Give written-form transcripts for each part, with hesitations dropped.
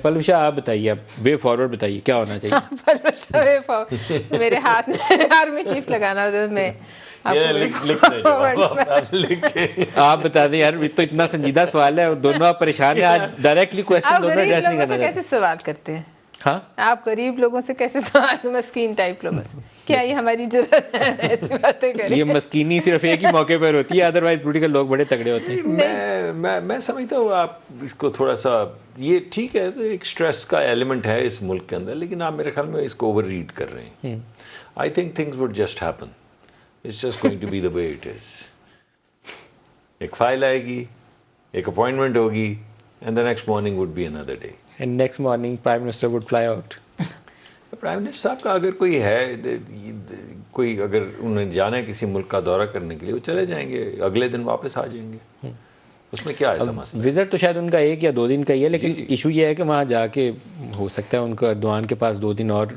پلوشا آپ بتائیے، اب وے فارورڈ بتائیے کیا ہونا چاہیے؟ پلوشا وے فارورڈ میرے ہاتھ میں آرمی چیف لگانا ہوتا ہے، میں آپ بتا دیں یار، تو اتنا سنجیدہ سوال ہے، دونوں آپ پریشان ہیں، آج ڈائریکٹلی کویسچن دونوں ایڈریس نہیں کرنا کیسے سوال کرتے ہیں؟ ہاں آپ غریب لوگوں سے کیسے سوال، مسکین ٹائپ لوگوں سے؟ کیا یہ ہماری ضرورت ہے ایسی باتیں کریں؟ یہ مسکینی صرف ایک ہی موقع پر ہوتی ہے، ادروائز پولیٹیکل لوگ بڑے تگڑے ہوتے ہیں۔ میں سمجھتا ہوں آپ اس کو تھوڑا سا، یہ ٹھیک ہے ایک سٹریس کا ایلیمنٹ ہے اس ملک کے اندر، لیکن آپ میرے خیال میں اس کو اوور ریڈ کر رہے ہیں۔ I think things would just happen, it's just going to be the way it is. ایک فائل آئے گی، ایک اپوائنٹمنٹ ہوگی، and the next morning would be under day, and next morning prime minister would fly out. Prime minister صاحب کا اگر کوئی ہے، کوئی اگر انہیں جانا ہے کسی ملک کا دورہ کرنے کے لیے، وہ چلے جائیں گے، اگلے دن واپس آ جائیں گے، اس میں کیا ایسا مسئلہ؟ وزٹ تو شاید ان کا 1 یا 2 دن کا ہی ہے، لیکن ایشو یہ ہے کہ وہاں جا کے ہو سکتا ہے ان کو اردوان کے پاس 2 دن اور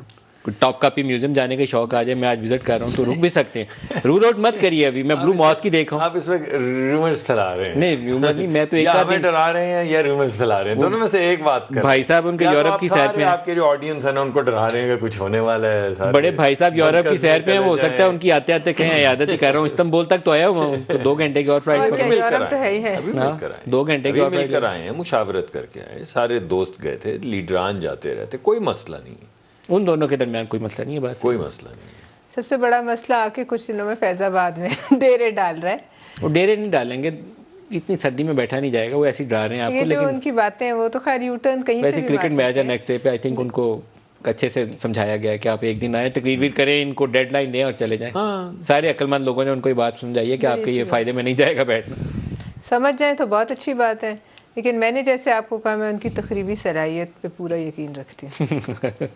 ٹاپ کاپی میوزیم جانے کا شوق آ جائے، میں آج وزٹ کر رہا ہوں تو رک بھی سکتے ہیں، رول آؤٹ مت کریے ابھی، میں بلو ماسک ہی دیکھا ہوں۔ آپ اس وقت رومرز پھیلا رہے ہیں؟ نہیں رومر نہیں، میں تو ایک یا ہمیں ڈرا رہے ہیں یا رومرز پھیلا رہے ہیں، دونوں میں سے ایک بات کر۔ بھائی صاحب ان کے یورپ کی سیر پہ ہیں، آپ کے جو آڈینس ہے نا ان کو ڈرا رہے ہیں کہ کچھ ہونے والا ہے۔ بڑے بھائی صاحب یورپ کی سیر پہ ہیں، ہو سکتا ہے ان کی آتے آتے کہیں عیادت ہی کر رہا ہوں، استنبول تک تو آیا ہوں، تو 2 گھنٹے کی اور فلائٹ پکڑی، یورپ تو ہے ہی ہے، 2 گھنٹے کی اور مل کر آئے ہیں، مشاورت کر کے آئے، سارے دوست گئے تھے، لیڈران جاتے رہتے، کوئی مسئلہ نہیں ہے، ان دونوں کے درمیان کوئی مسئلہ نہیں ہے، بس کوئی مسئلہ نہیں ہے۔ سب سے بڑا مسئلہ آ کے کچھ دنوں میں فیض آباد میں ڈیرے ڈال رہا ہے۔ وہ ڈیرے نہیں ڈالیں گے، اتنی سردی میں بیٹھا نہیں جائے گا، وہ ایسی ڈرا رہے ہیں آپ کو، یہ جو لیکن ان کی باتیں ہیں وہ تو خیر یو ٹرن کہیں سے ویسے بھی کرکٹ مار میچ ہے سکتے ہیں۔ نیکسٹ ڈے پہ، آئی تھنک ان کو اچھے سے سمجھایا گیا ہے کہ آپ ایک دن آئیں، تقریر کریں، ان کو ڈیڈ لائن دیں اور چلے جائیں۔ سارے عقل مند لوگوں نے ان کو یہ بات سمجھائی ہے کہ آپ کے یہ فائدے میں نہیں جائے گا بیٹھنا۔ سمجھ جائیں تو بہت اچھی بات ہے، لیکن میں نے جیسے آپ کو کہا، میں ان کی تقریبی صلاحیت پہ پورا یقین رکھتی ہوں۔